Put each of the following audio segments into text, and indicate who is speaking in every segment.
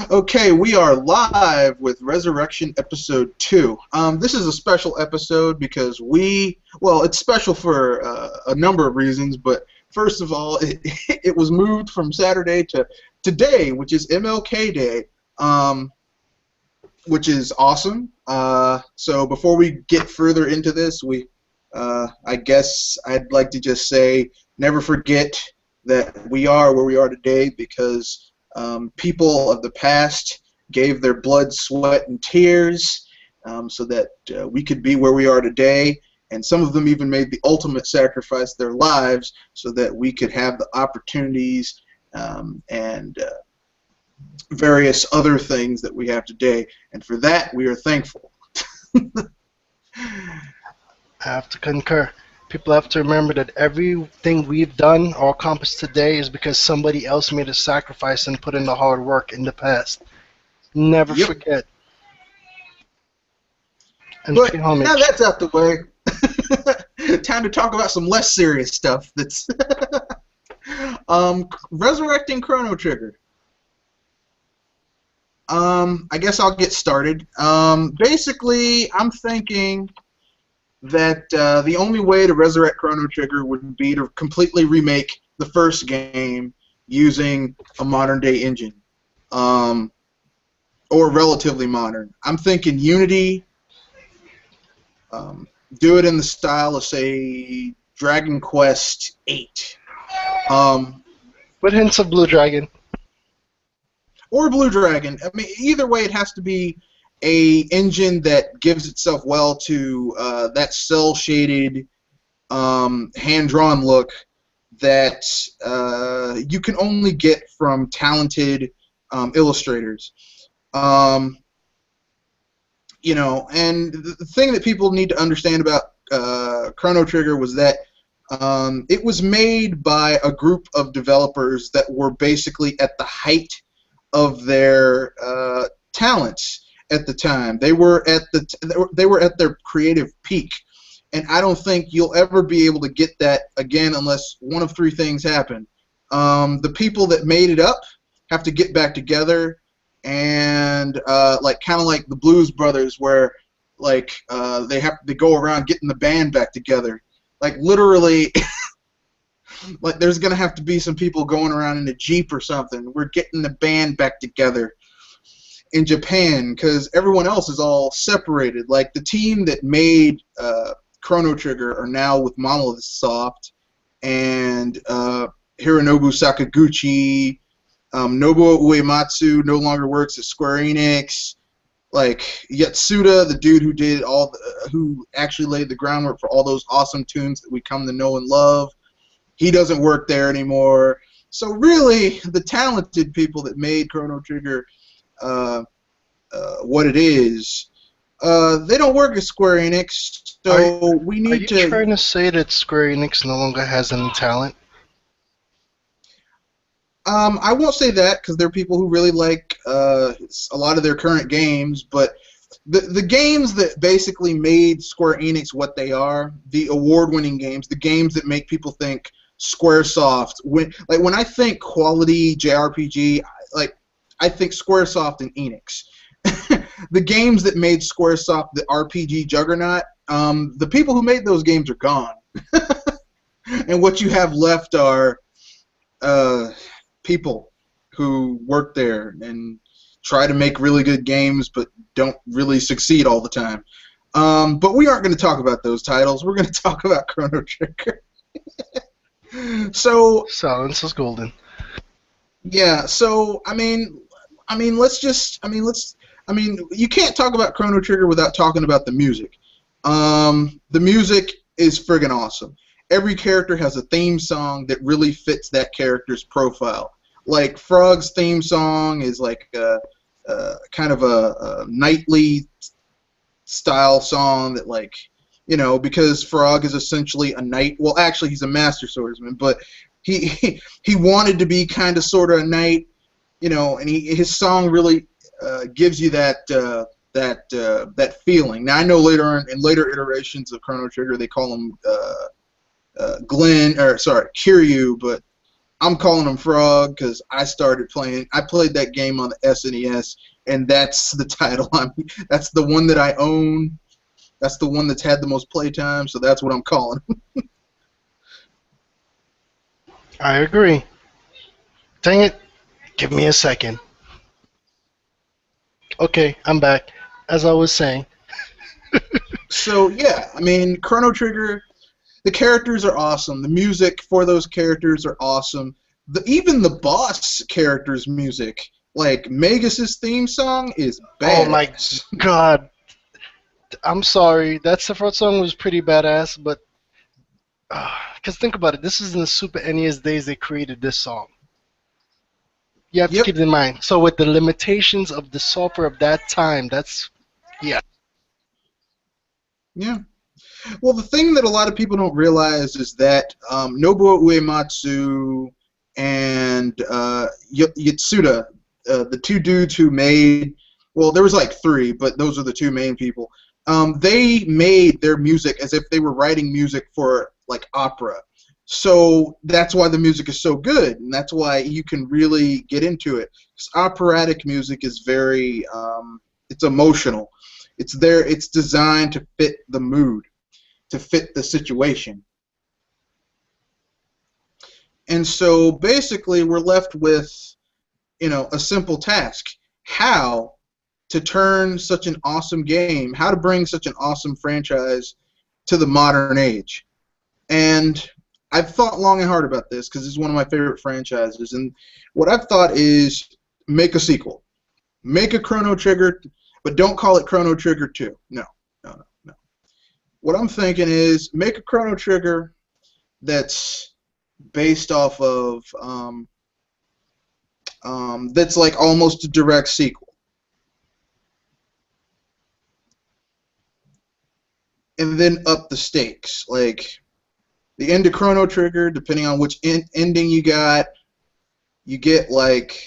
Speaker 1: Okay, we are live with Resurrection Episode 2. This is a special episode because well, it's special for a number of reasons, but first of all, it was moved from Saturday to today, which is MLK Day, which is awesome. So before we get further into this, I guess I'd like to just say, never forget that we are where we are today because people of the past gave their blood, sweat, and tears so that we could be where we are today. And some of them even made the ultimate sacrifice, their lives, so that we could have the opportunities and various other things that we have today. And for that, we are thankful.
Speaker 2: I have to concur. People have to remember that everything we've done or accomplished today is because somebody else made a sacrifice and put in the hard work in the past. Never
Speaker 1: Yep.
Speaker 2: forget. And
Speaker 1: But
Speaker 2: pay
Speaker 1: now
Speaker 2: homage.
Speaker 1: that's out the way, time to talk about some less serious stuff. That's Resurrecting Chrono Trigger. I guess I'll get started. Basically, I'm thinking that the only way to resurrect Chrono Trigger would be to completely remake the first game using a modern-day engine, or relatively modern. I'm thinking Unity. Do it in the style of, say, Dragon Quest VIII.
Speaker 2: With hints of Blue Dragon.
Speaker 1: Or Blue Dragon. I mean, either way, it has to be a engine that gives itself well to that cel-shaded, hand-drawn look that you can only get from talented illustrators. You know, and the thing that people need to understand about Chrono Trigger was that it was made by a group of developers that were basically at the height of their talents at the time. They were at their creative peak, and I don't think you'll ever be able to get that again unless one of three things happen. The people that made it up have to get back together, and like kind of like the Blues Brothers, where like they go around getting the band back together. Like literally, like there's gonna have to be some people going around in a Jeep or something. We're getting the band back together in Japan because everyone else is all separated. Like the team that made Chrono Trigger are now with Monolith Soft, and Hironobu Sakaguchi. Nobuo Uematsu no longer works at Square Enix. Like Yatsuda, the dude who actually laid the groundwork for all those awesome tunes that we come to know and love, he doesn't work there anymore. So really, the talented people that made Chrono Trigger what it is, they don't work at Square Enix. So we
Speaker 2: Are
Speaker 1: need
Speaker 2: you
Speaker 1: to.
Speaker 2: trying to say that Square Enix no longer has any talent?
Speaker 1: I won't say that because there are people who really like a lot of their current games, but the games that basically made Square Enix what they are, the award-winning games, the games that make people think Squaresoft. When I think quality JRPG, I think Squaresoft and Enix. The games that made Squaresoft the RPG juggernaut, the people who made those games are gone, and what you have left are people who work there and try to make really good games but don't really succeed all the time. But we aren't going to talk about those titles. We're going to talk about Chrono Trigger. So
Speaker 2: Silence is golden.
Speaker 1: yeah, so you can't talk about Chrono Trigger without talking about the music. The music is friggin' awesome. Every character has a theme song that really fits that character's profile. Like Frog's theme song is like kind of a knightly style song that, like, you know, because Frog is essentially a knight. Well, actually, he's a master swordsman, but he wanted to be kind of sort of a knight, you know, and his song really gives you that feeling. Now I know in later iterations of Chrono Trigger they call him Kiryu, but I'm calling him Frog because I started playing. I played that game on the SNES, and that's the title. That's the one that I own. That's the one that's had the most playtime, so that's what I'm calling him.
Speaker 2: I agree. Dang it. Give me a second. Okay, I'm back. As I was saying.
Speaker 1: So yeah, I mean, Chrono Trigger. The characters are awesome. The music for those characters are awesome. Even the boss character's music, like Magus's theme song, is
Speaker 2: Oh my
Speaker 1: badass.
Speaker 2: god. I'm sorry. That Sephiroth song was pretty badass, but because think about it, this is in the Super NES days they created this song. You have to
Speaker 1: Yep.
Speaker 2: keep it in mind. So with the limitations of the software of that time, that's yeah.
Speaker 1: Yeah. Well, the thing that a lot of people don't realize is that Nobuo Uematsu and Yatsuda, the two dudes who made, well, there was like three, but those are the two main people. They made their music as if they were writing music for like opera. So that's why the music is so good, and that's why you can really get into it. 'Cause operatic music is very, it's emotional. It's there. It's designed to fit the mood, to fit the situation. And so basically we're left with, a simple task. How to turn such an awesome game, how to bring such an awesome franchise to the modern age. And I've thought long and hard about this because it's one of my favorite franchises. And what I've thought is make a sequel. Make a Chrono Trigger, but don't call it Chrono Trigger 2. No, no, no, no. What I'm thinking is make a Chrono Trigger that's based off of that's like almost a direct sequel, and then up the stakes. Like the end of Chrono Trigger, depending on which ending you got, you get like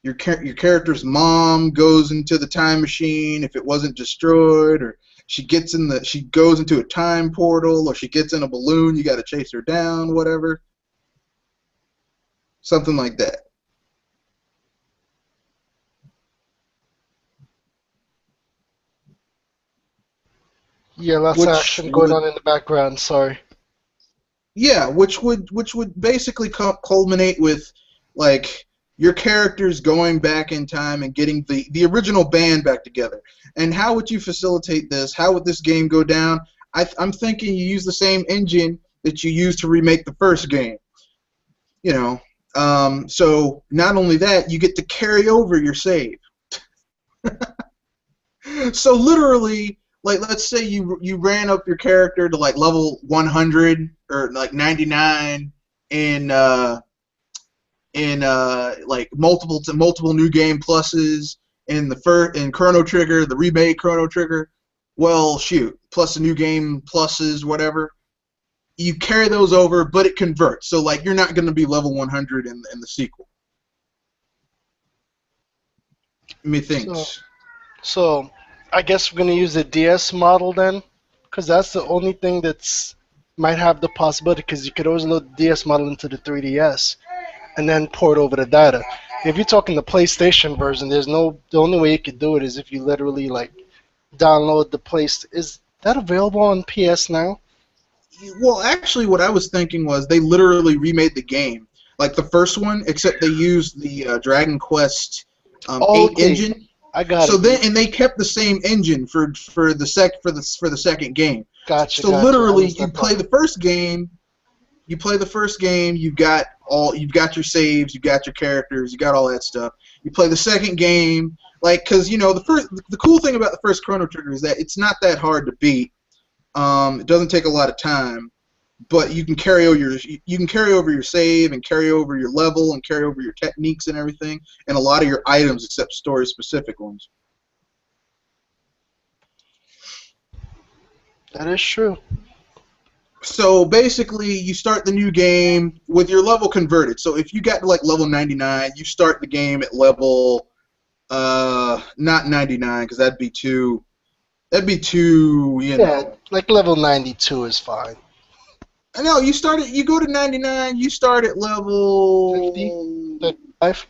Speaker 1: your character's mom goes into the time machine if it wasn't destroyed, or she goes into a time portal, or she gets in a balloon, you got to chase her down, whatever. Something like that.
Speaker 2: Yeah, lots of
Speaker 1: Which
Speaker 2: action going
Speaker 1: would
Speaker 2: on in the background, sorry.
Speaker 1: Yeah, which would basically culminate with like your characters going back in time and getting the original band back together. And how would you facilitate this? How would this game go down? I'm thinking you use the same engine that you used to remake the first game. You know, so not only that, you get to carry over your save. So literally, like let's say you ran up your character to like level 100 or like 99 in like multiple new game pluses in Chrono Trigger, the remade Chrono Trigger. Well, shoot, plus the new game pluses, whatever. You carry those over, but it converts. So like you're not going to be level 100 in the sequel.
Speaker 2: So
Speaker 1: Methinks.
Speaker 2: so I guess we're gonna use the DS model then, because that's the only thing that's might have the possibility. Because you could always load the DS model into the 3DS and then port over the data. If you're talking the PlayStation version, the only way you could do it is if you literally like download the place. Is that available on PS now?
Speaker 1: Well, actually, what I was thinking was they literally remade the game, like the first one, except they used the Dragon Quest 8
Speaker 2: Okay,
Speaker 1: engine.
Speaker 2: I got
Speaker 1: So
Speaker 2: it.
Speaker 1: then, and they kept the same engine for the second game.
Speaker 2: Gotcha,
Speaker 1: So
Speaker 2: gotcha. I
Speaker 1: literally,
Speaker 2: missed
Speaker 1: you
Speaker 2: that
Speaker 1: play
Speaker 2: part.
Speaker 1: the first game. You play the first game. You've got your saves. You've got your characters. You got all that stuff. You play the second game, like because the cool thing about the first Chrono Trigger is that it's not that hard to beat. It doesn't take a lot of time, but you can carry over your save and carry over your level and carry over your techniques and everything, and a lot of your items except story specific ones.
Speaker 2: That is true.
Speaker 1: So basically, you start the new game with your level converted. So if you got to like level 99, you start the game at level not 99 because that'd be too
Speaker 2: Yeah, like level 92 is fine.
Speaker 1: No, you start at, you go to 99. You start at
Speaker 2: 50,
Speaker 1: level.
Speaker 2: 35?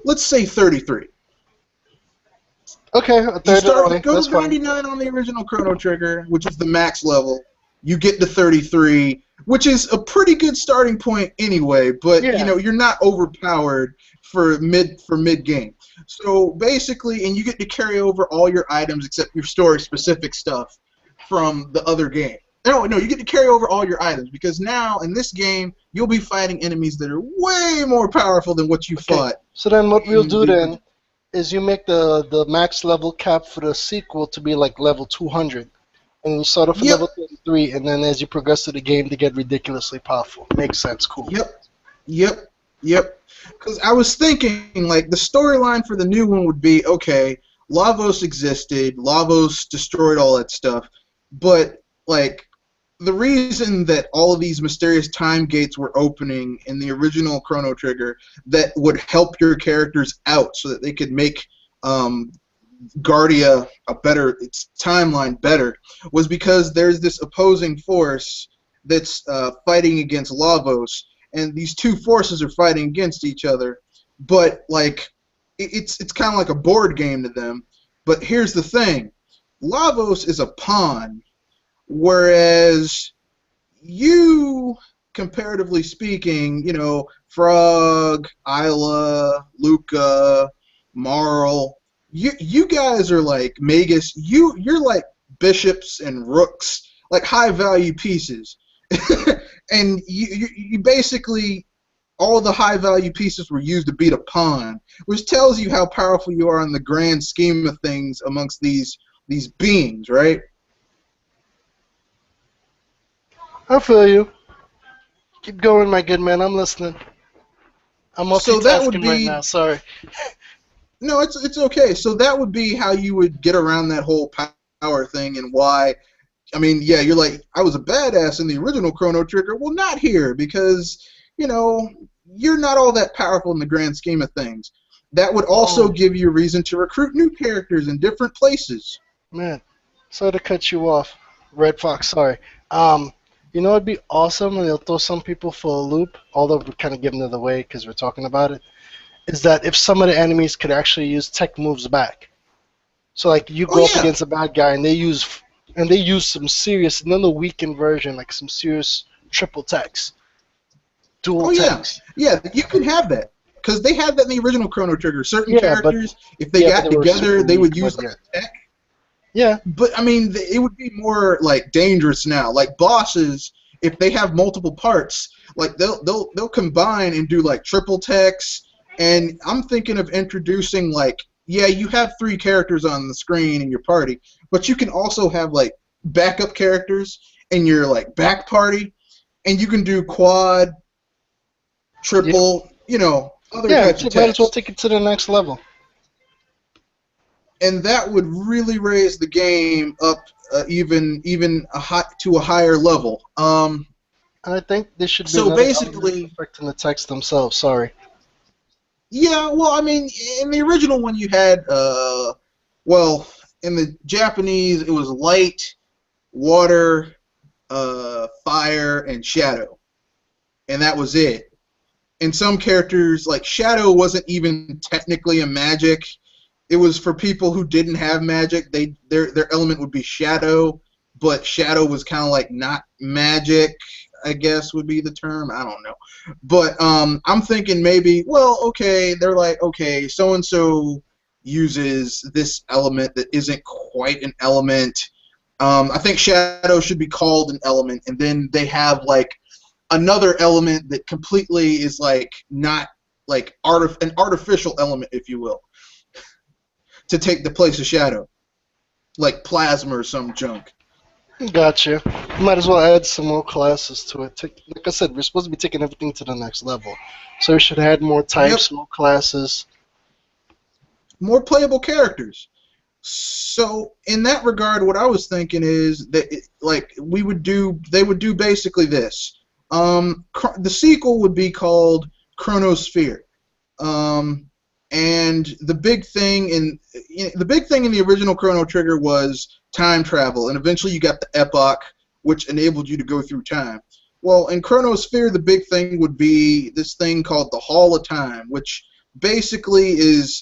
Speaker 1: Let's say 33.
Speaker 2: Okay, a
Speaker 1: You
Speaker 2: third of the
Speaker 1: start
Speaker 2: way.
Speaker 1: go
Speaker 2: That's
Speaker 1: to
Speaker 2: fine.
Speaker 1: 99 on the original Chrono Trigger, which is the max level. You get to 33, which is a pretty good starting point anyway. But
Speaker 2: Yeah.
Speaker 1: you're not overpowered for mid game. So basically, and you get to carry over all your items except your story specific stuff from the other game. No, you get to carry over all your items because now in this game you'll be fighting enemies that are way more powerful than what you
Speaker 2: Okay.
Speaker 1: fought
Speaker 2: So then what we'll
Speaker 1: in
Speaker 2: do
Speaker 1: the
Speaker 2: then
Speaker 1: original.
Speaker 2: is you make the max level cap for the sequel to be like level 200. And you start off at
Speaker 1: Yep,
Speaker 2: level 33, and then as you progress through the game, they get ridiculously powerful. Makes sense. Cool.
Speaker 1: yep. Yep, yep. Because I was thinking, like, the storyline for the new one would be, okay, Lavos existed, Lavos destroyed all that stuff, but, like, the reason that all of these mysterious time gates were opening in the original Chrono Trigger that would help your characters out so that they could make um, Guardia a better its timeline better was because there's this opposing force that's fighting against Lavos, and these two forces are fighting against each other. But like, it's kind of like a board game to them. But here's the thing: Lavos is a pawn, whereas you, comparatively speaking, Frog, Isla, Luca, Marl, you guys are like Magus. You're like bishops and rooks, like high value pieces, and you basically all the high value pieces were used to beat a pawn, which tells you how powerful you are in the grand scheme of things amongst these beings, right?
Speaker 2: I feel you. Keep going, my good man. I'm listening. I'm
Speaker 1: So that would
Speaker 2: multitasking right now.
Speaker 1: be
Speaker 2: Sorry.
Speaker 1: No, it's okay. So that would be how you would get around that whole power thing and why. I mean, yeah, you're like, I was a badass in the original Chrono Trigger. Well, not here because, you know, you're not all that powerful in the grand scheme of things. That would also
Speaker 2: Oh,
Speaker 1: give you a reason to recruit new characters in different places.
Speaker 2: man. Sorry to cut you off. Red Fox, sorry. Um, it'd be awesome, and it'll throw some people for a loop, although we're kind of giving it away because we're talking about it, is that if some of the enemies could actually use tech moves back. So, like, you
Speaker 1: Oh
Speaker 2: go up
Speaker 1: yeah,
Speaker 2: against a bad guy, and they use some serious, not a weakened version, like some serious triple techs, dual
Speaker 1: oh yeah,
Speaker 2: techs.
Speaker 1: yeah. You can have that because they had that in the original Chrono Trigger. Certain
Speaker 2: Yeah, but
Speaker 1: characters, if they
Speaker 2: yeah, but
Speaker 1: got
Speaker 2: they were
Speaker 1: together,
Speaker 2: super
Speaker 1: they
Speaker 2: weak.
Speaker 1: would
Speaker 2: But
Speaker 1: use like
Speaker 2: yeah,
Speaker 1: tech.
Speaker 2: yeah,
Speaker 1: But I mean, it would be more like dangerous now. Like bosses, if they have multiple parts, like they'll combine and do like triple techs. And I'm thinking of introducing like, yeah, you have three characters on the screen in your party, but you can also have like backup characters in your like back party, and you can do quad,
Speaker 2: yeah,
Speaker 1: triple, other
Speaker 2: yeah.
Speaker 1: types of
Speaker 2: Might as well
Speaker 1: techs.
Speaker 2: take it to the next level.
Speaker 1: And that would really raise the game up even to a higher level.
Speaker 2: And I think there should be
Speaker 1: So
Speaker 2: another element
Speaker 1: basically,
Speaker 2: affecting the text themselves. Sorry.
Speaker 1: yeah. Well, I mean, in the original one, you had well, in the Japanese, it was light, water, fire, and shadow, and that was it. And some characters, like Shadow, wasn't even technically a magic. It was for people who didn't have magic. Their element would be shadow, but shadow was kind of like not magic, I guess would be the term. I don't know. But I'm thinking maybe, well, okay, they're like, okay, so and so uses this element that isn't quite an element. I think shadow should be called an element, and then they have like another element that completely is like not like an artificial element, if you will, to take the place of shadow, like plasma or some junk.
Speaker 2: Gotcha. Might as well add some more classes to it. Like I said, we're supposed to be taking everything to the next level. So we should add more
Speaker 1: Yep,
Speaker 2: types, more classes.
Speaker 1: more playable characters. So in that regard, what I was thinking is that like they would do basically this. The sequel would be called Chronosphere. Um, And the big thing in the original Chrono Trigger was time travel, and eventually you got the Epoch, which enabled you to go through time. Well, in Chronosphere, the big thing would be this thing called the Hall of Time, which basically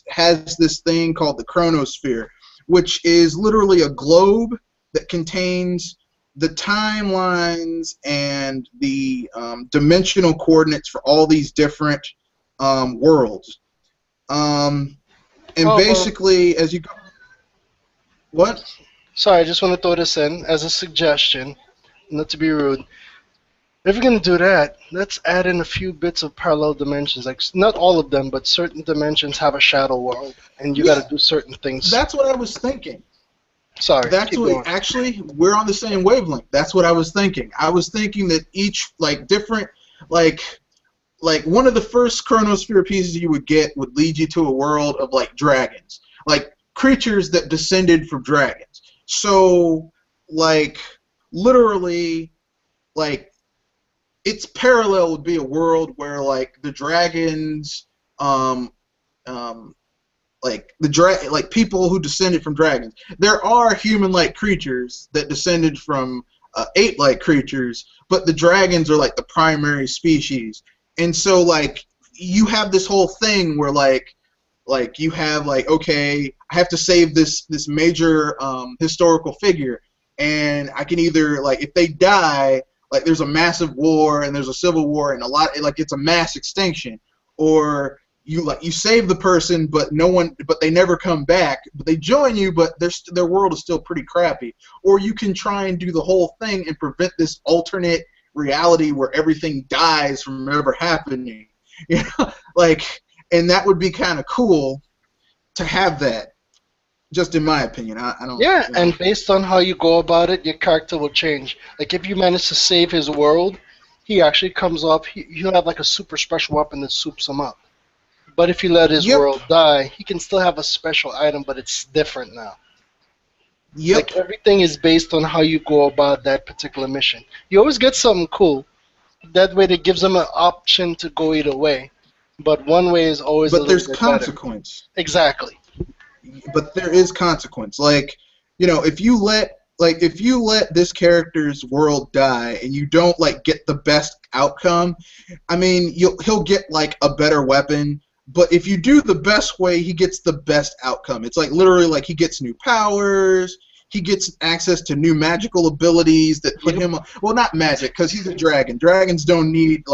Speaker 1: has this thing called the Chronosphere, which is literally a globe that contains the timelines and the dimensional coordinates for all these different worlds. And basically, as you go... What?
Speaker 2: Sorry, I just want to throw this in as a suggestion, not to be rude. If you're going to do that, let's add in a few bits of parallel dimensions. Like, not all of them, but certain dimensions have a shadow world, and you got to do certain things.
Speaker 1: That's what I was thinking.
Speaker 2: Sorry.
Speaker 1: Actually, we're on the same wavelength. That's what I was thinking. I was thinking that each, different, one of the first Chronosphere pieces you would get would lead you to a world of, dragons. Creatures that descended from dragons. So, literally, its parallel would be a world where the dragons, people who descended from dragons. There are human-like creatures that descended from ape-like creatures, but the dragons are the primary species. And so you have this whole thing where you have okay, I have to save this major historical figure, and I can either if they die, there's a massive war and there's a civil war and it's a mass extinction, or you save the person but they never come back, but they join you, but their world is still pretty crappy, or you can try and do the whole thing and prevent this alternate reality where everything dies from ever happening. And that would be kind of cool to have that. Just in my opinion, I don't.
Speaker 2: Yeah, and based on how you go about it, your character will change. If you manage to save his world, he actually comes up. He'll have a super special weapon that soups him up. But if you let his world die, he can still have a special item, but it's different now.
Speaker 1: Yep.
Speaker 2: Everything is based on how you go about that particular mission. You always get something cool. That way, it gives them an option to go either way. But one way is always.
Speaker 1: But there's consequence.
Speaker 2: Better. Exactly.
Speaker 1: But there is consequence. If you let this character's world die and you don't get the best outcome, I mean, he'll get a better weapon. But if you do the best way, he gets the best outcome. It's literally he gets new powers. He gets access to new magical abilities that put him. Well, not magic, because he's a dragon. Dragons don't need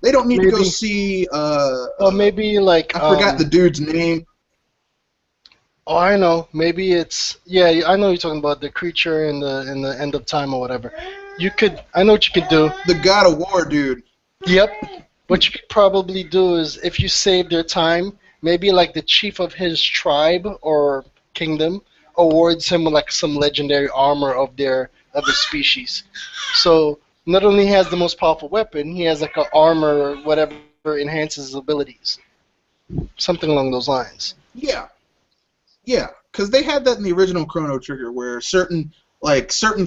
Speaker 1: they don't need to go see.
Speaker 2: Maybe
Speaker 1: I forgot the dude's name.
Speaker 2: Oh, I know. Maybe it's I know you're talking about the creature in the end of time or whatever. I know what you could do.
Speaker 1: The God of War dude.
Speaker 2: Yep. What you could probably do is if you save their time, maybe the chief of his tribe or kingdom awards him some legendary armor of his species. So not only has the most powerful weapon, he has an armor or whatever enhances his abilities. Something along those lines.
Speaker 1: Yeah. Yeah, because they had that in the original Chrono Trigger, where certain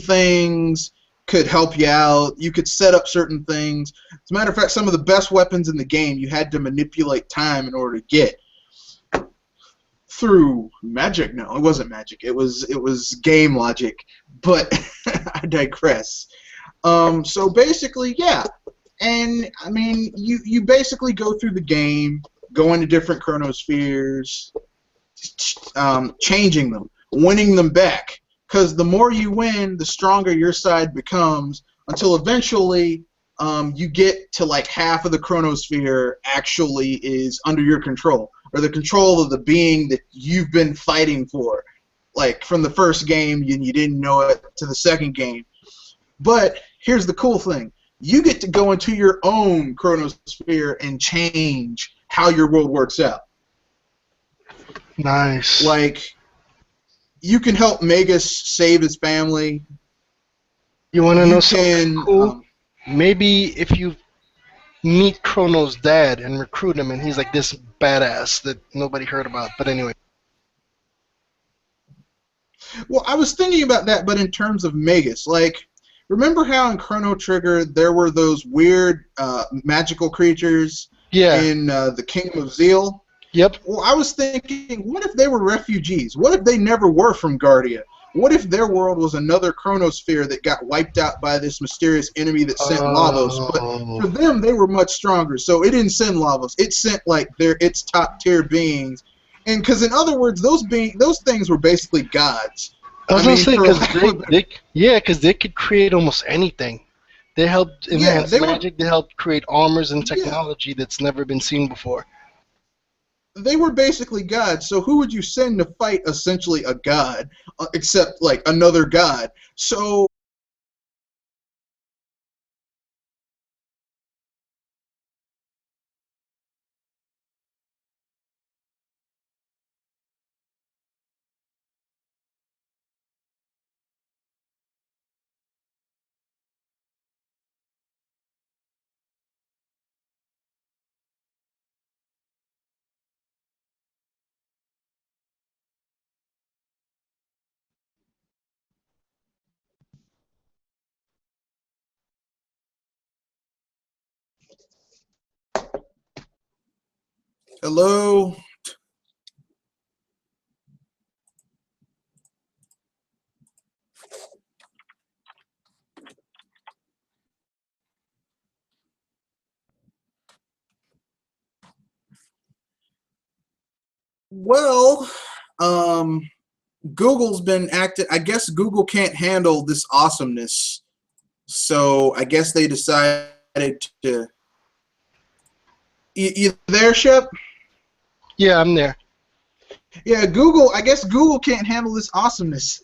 Speaker 1: things could help you out. You could set up certain things. As a matter of fact, some of the best weapons in the game you had to manipulate time in order to get through magic. No, it wasn't magic. It was game logic. But I digress. So basically, yeah. And I mean, you basically go through the game, go into different chronospheres. Changing them, winning them back, because the more you win, the stronger your side becomes, until eventually you get to half of the chronosphere actually is under your control, or the control of the being that you've been fighting for, from the first game and you didn't know it to the second game. But here's the cool thing: you get to go into your own chronosphere and change how your world works out.
Speaker 2: Nice.
Speaker 1: You can help Magus save his family.
Speaker 2: You want to know something cool? Maybe if you meet Chrono's dad and recruit him, and he's this badass that nobody heard about. But anyway.
Speaker 1: Well, I was thinking about that, but in terms of Magus. Remember how in Chrono Trigger there were those weird magical creatures in the Kingdom of Zeal?
Speaker 2: Yep.
Speaker 1: Well, I was thinking, what if they were refugees? What if they never were from Guardia? What if their world was another chronosphere that got wiped out by this mysterious enemy that sent Lavos? But
Speaker 2: Oh.
Speaker 1: for them, they were much stronger. So it didn't send Lavos. It sent like its top tier beings. And because in other words, those things were basically gods.
Speaker 2: I
Speaker 1: I
Speaker 2: was gonna
Speaker 1: mean,
Speaker 2: say
Speaker 1: for
Speaker 2: because
Speaker 1: lack of a better,
Speaker 2: they could create almost anything. They helped
Speaker 1: yeah,
Speaker 2: enhance magic. They helped create armors and
Speaker 1: yeah,
Speaker 2: technology that's never been seen before.
Speaker 1: they were basically gods. So who would you send to fight essentially a god, except like another god? So hello. Well, um, Google's been acting. I guess Google can't handle this awesomeness, so I guess they decided to. You there, Shep?
Speaker 2: Yeah, I'm there.
Speaker 1: Yeah, Google. I guess Google can't handle this awesomeness.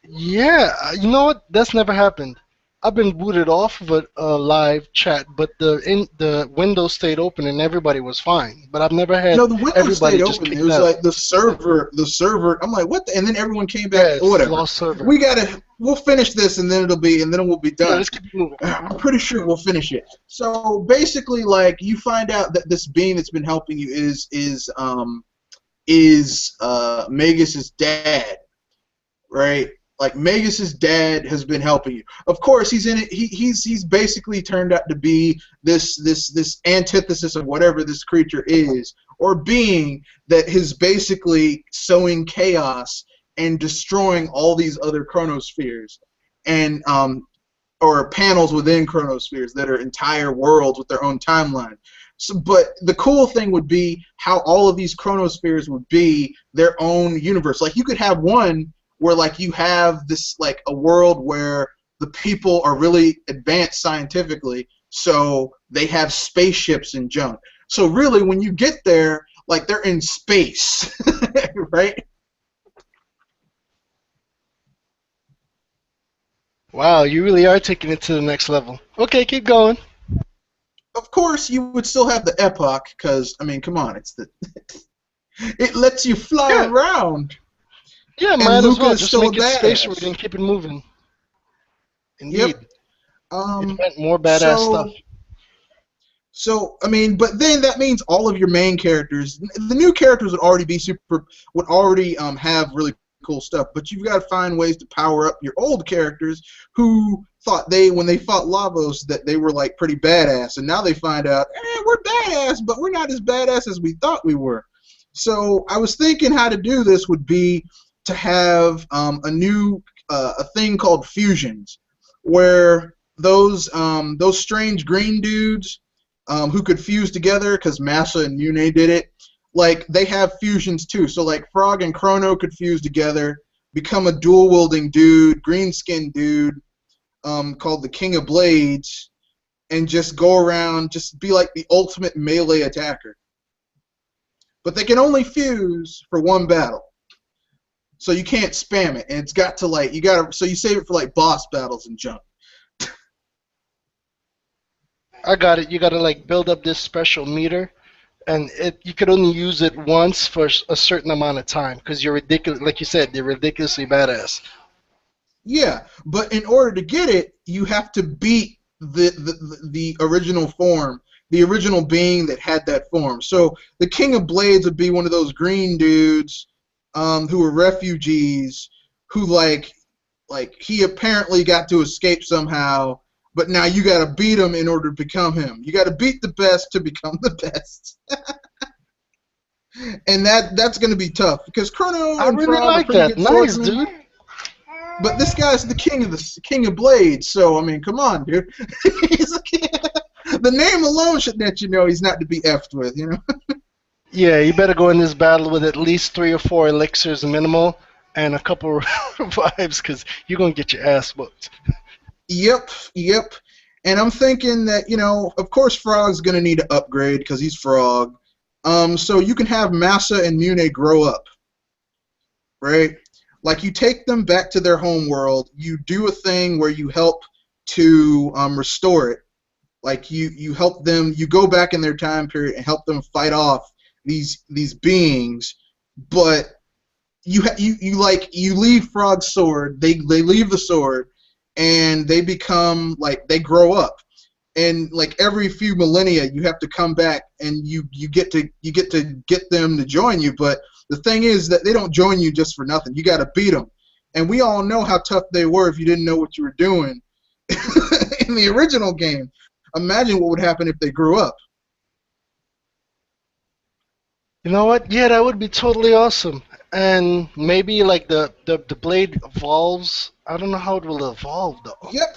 Speaker 2: Yeah, you know what? That's never happened. I've been booted off of a live chat, but the window stayed open and everybody was fine. But I've never had
Speaker 1: No, the window
Speaker 2: everybody
Speaker 1: stayed
Speaker 2: just
Speaker 1: open. It
Speaker 2: kicked
Speaker 1: was
Speaker 2: out.
Speaker 1: like the server. I'm like, what? And then everyone came back.
Speaker 2: Yeah, it's
Speaker 1: Whatever.
Speaker 2: lost server.
Speaker 1: We'll finish this, and then we'll be
Speaker 2: Yeah,
Speaker 1: done.
Speaker 2: let's keep it moving.
Speaker 1: I'm pretty sure we'll finish it. So basically, like, you find out that this being that's been helping you is Magus's dad, right? Like Magus's dad has been helping you. Of course, he's in it. He's basically turned out to be this antithesis of whatever this creature is or being that is basically sowing chaos and destroying all these other chronospheres and or panels within chronospheres that are entire worlds with their own timeline. So, but the cool thing would be how all of these chronospheres would be their own universe. Like you could have one where like you have this like a world where the people are really advanced scientifically, so they have spaceships and junk. So really, when you get there, like they're in space, right?
Speaker 2: Wow, you really are taking it to the next level. Okay, keep going.
Speaker 1: Of course, you would still have the epoch, because I mean, come on, it's the it lets you fly
Speaker 2: Yeah,
Speaker 1: around,
Speaker 2: yeah,
Speaker 1: and
Speaker 2: might as
Speaker 1: Luca
Speaker 2: well.
Speaker 1: is
Speaker 2: Just
Speaker 1: still a
Speaker 2: make it space rated
Speaker 1: badass.
Speaker 2: and keep it moving. Indeed.
Speaker 1: Yep.
Speaker 2: It
Speaker 1: Um.
Speaker 2: meant more badass stuff.
Speaker 1: So I mean, but then that means all of your main characters, the new characters would already have really cool stuff. But you've got to find ways to power up your old characters who thought when they fought Lavos that they were like pretty badass, and now they find out, we're badass, but we're not as badass as we thought we were. So I was thinking how to do this would be to have a thing called fusions, where those strange green dudes who could fuse together because Massa and Yune did it. Like they have fusions too. So like Frog and Chrono could fuse together, become a dual wielding dude, green skinned dude, called the King of Blades, and just go around, just be like the ultimate melee attacker. But they can only fuse for one battle. So you can't spam it, and it's got to like so you save it for like boss battles and junk.
Speaker 2: I got it. You gotta like build up this special meter, and you could only use it once for a certain amount of time because you're ridiculous. Like you said, they're ridiculously badass.
Speaker 1: Yeah, but in order to get it, you have to beat the original form, the original being that had that form. So the King of Blades would be one of those green dudes who were refugees who like he apparently got to escape somehow, but now you got to beat him in order to become him. You got to beat the best to become the best. And that's going to be tough because Chrono
Speaker 2: I
Speaker 1: and
Speaker 2: really
Speaker 1: Frog are
Speaker 2: like
Speaker 1: pretty
Speaker 2: that.
Speaker 1: good
Speaker 2: Nice,
Speaker 1: swordsmen.
Speaker 2: dude.
Speaker 1: But this guy's the king of blades, so I mean, come on, dude. He's the king. The name alone should let you know he's not to be effed with, you know.
Speaker 2: Yeah, you better go in this battle with at least 3 or 4 elixirs minimal and a couple revives, because you're gonna get your ass whooped.
Speaker 1: Yep, yep. And I'm thinking that, you know, of course Frog's gonna need to upgrade because he's Frog. So you can have Massa and Mune grow up, right? Like you take them back to their home world. You do a thing where you help to restore it. Like you help them. You go back in their time period and help them fight off these beings. But you leave Frog's sword. They leave the sword, and they become like they grow up. And like every few millennia, you have to come back and you get to get them to join you. But the thing is that they don't join you just for nothing. You got to beat them. And we all know how tough they were if you didn't know what you were doing in the original game. Imagine what would happen if they grew up.
Speaker 2: You know what? Yeah, that would be totally awesome. And maybe like the blade evolves. I don't know how it will evolve though.
Speaker 1: Yep,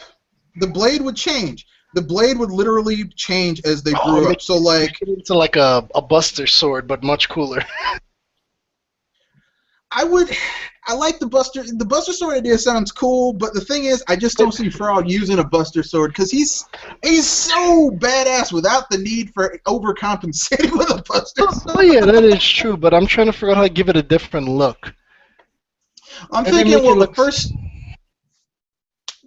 Speaker 1: the blade would change. The blade would literally change as they
Speaker 2: Oh,
Speaker 1: grew up. So like,
Speaker 2: make it into like a Buster sword, but much cooler.
Speaker 1: I like the Buster Sword idea sounds cool, but the thing is, I just don't see Frog using a Buster Sword because he's so badass without the need for overcompensating with a Buster Sword.
Speaker 2: Oh yeah, that is true. But I'm trying to figure out how to give it a different look.
Speaker 1: I'm
Speaker 2: And then
Speaker 1: thinking,
Speaker 2: make it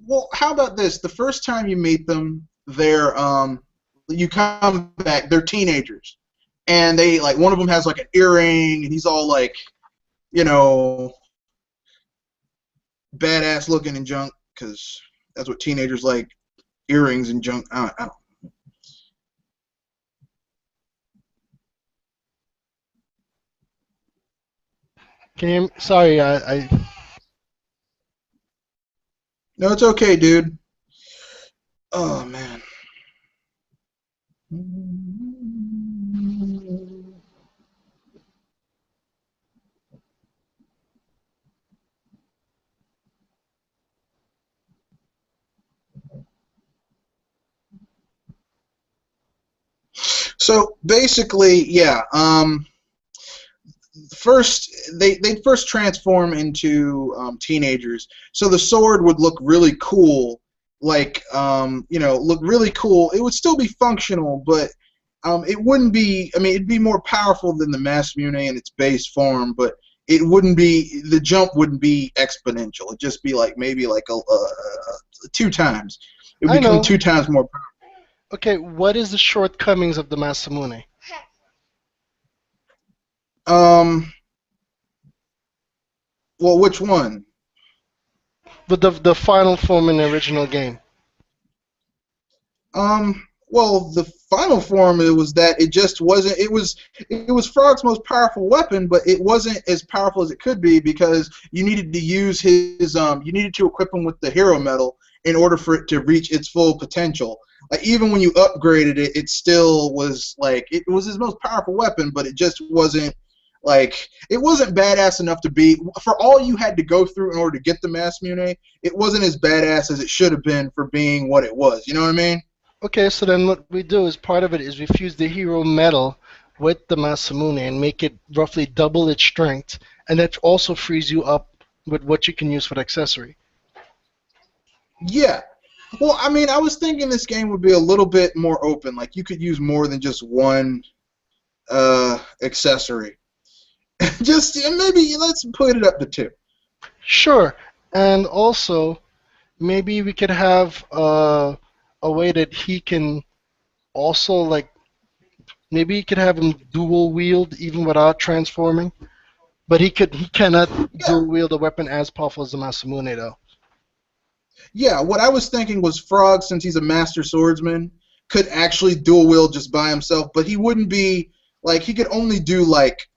Speaker 1: well,
Speaker 2: look.
Speaker 1: how about this? The first time you meet them, you come back, they're teenagers, and they like one of them has like an earring, and he's all like, you know, badass looking and junk, because that's what teenagers like, earrings and junk. I don't.
Speaker 2: Can you? Sorry, I.
Speaker 1: No, it's okay, dude. Oh man. So basically, yeah. First they'd first transform into teenagers, so the sword would look really cool, like look really cool. It would still be functional, but it wouldn't be. I mean, it'd be more powerful than the Mass Mune in its base form, but it wouldn't be. The jump wouldn't be exponential. It'd just be like maybe like 2 times. It would
Speaker 2: I
Speaker 1: become
Speaker 2: know.
Speaker 1: 2 times more powerful.
Speaker 2: Okay, what is the shortcomings of the Masamune?
Speaker 1: Um. Well, which one?
Speaker 2: With the final form in the original game.
Speaker 1: Well, the final form, it was that it just wasn't. It was Frog's most powerful weapon, but it wasn't as powerful as it could be because you needed to use his. You needed to equip him with the hero medal in order for it to reach its full potential. Like even when you upgraded it, it still was like it was his most powerful weapon, but it just wasn't. Like, it wasn't badass enough to be, for all you had to go through in order to get the Mass Mune, it wasn't as badass as it should have been for being what it was. You know what I mean?
Speaker 2: Okay, so then what we do is part of it is we fuse the hero medal with the Masamune and make it roughly double its strength, and that also frees you up with what you can use for the accessory.
Speaker 1: Yeah. Well, I mean, I was thinking this game would be a little bit more open. Like, you could use more than just one accessory. Just maybe let's put it up to 2.
Speaker 2: Sure, and also maybe we could have a way that he can also like maybe you could have him dual wield even without transforming. But he cannot
Speaker 1: Yeah.
Speaker 2: dual wield a weapon as powerful as the Masamune though.
Speaker 1: Yeah, what I was thinking was Frog, since he's a master swordsman, could actually dual wield just by himself, but he wouldn't be like he could only do like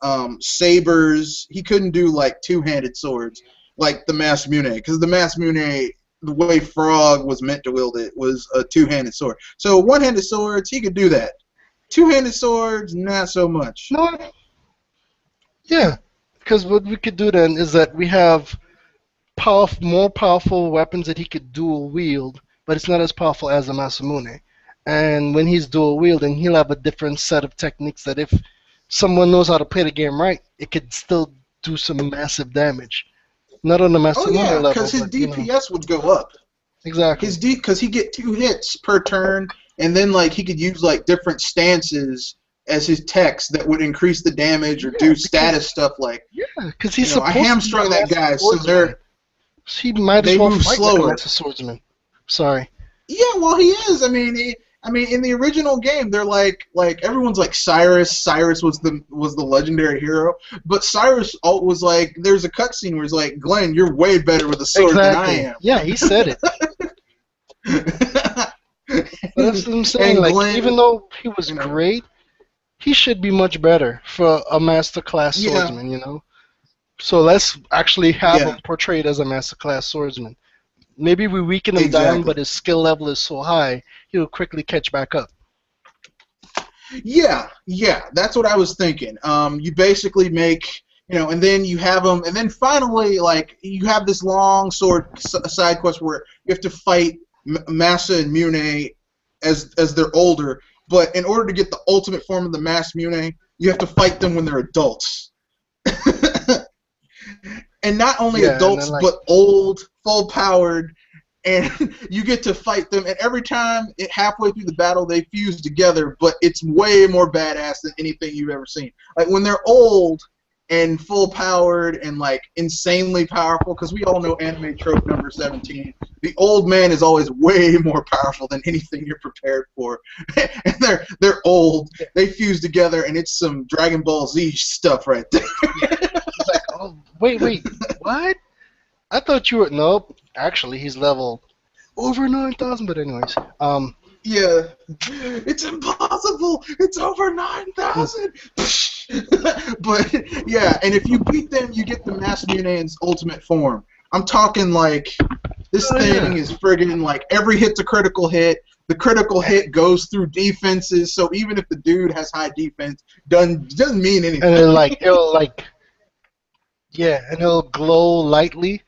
Speaker 1: sabers. He couldn't do like two-handed swords like the Mass Mune, because the Mass Mune the way Frog was meant to wield it was a two-handed sword. So one-handed swords, he could do that. Two-handed swords, not so much.
Speaker 2: No, yeah, because what we could do then is that we have more powerful weapons that he could dual wield, but it's not as powerful as a Masamune. And when he's dual wielding, he'll have a different set of techniques that if someone knows how to play the game right, it could still do some massive damage. Not on the Masamune level.
Speaker 1: Because his DPS would go up.
Speaker 2: Exactly.
Speaker 1: Because he get 2 hits per turn, and then like he could use like different stances as his techs that would increase the damage or do status stuff like.
Speaker 2: Yeah, because he's
Speaker 1: I hamstrung that guy, so
Speaker 2: he might as well fight
Speaker 1: slower.
Speaker 2: like a master swordsman. Sorry.
Speaker 1: Yeah, well, he is. I mean, in the original game, they're like everyone's like Cyrus. Cyrus was the legendary hero, but Cyrus was like, there's a cutscene where he's like, Glenn, you're way better with a sword than I am.
Speaker 2: Yeah, he said it. But that's what I'm saying. Like, Glenn, even though he was great, he should be much better for a master class swordsman. You know. So let's actually have him portrayed as a master class swordsman. Maybe we weaken him down, but his skill level is so high, he'll quickly catch back up.
Speaker 1: Yeah, that's what I was thinking. You basically make, and then you have him, and then finally, like, you have this long side quest where you have to fight Masa and Mune as they're older, but in order to get the ultimate form of the Masa Mune, you have to fight them when they're adults. And not only adults, but old, full-powered, and you get to fight them. And every time, halfway through the battle, they fuse together, but it's way more badass than anything you've ever seen. Like, when they're old and full-powered and, like, insanely powerful, because we all know anime trope number 17, the old man is always way more powerful than anything you're prepared for. And they're old, they fuse together, and it's some Dragon Ball Z stuff right there.
Speaker 2: It's like, oh, wait, what? I thought you were... Nope. Actually, he's level over 9,000, but anyways.
Speaker 1: Yeah. It's impossible! It's over 9,000! But, yeah, and if you beat them, you get the Masa Mune's ultimate form. I'm talking, like, this thing is friggin', like, every hit's a critical hit. The critical hit goes through defenses, so even if the dude has high defense, doesn't mean anything.
Speaker 2: And it'll glow lightly,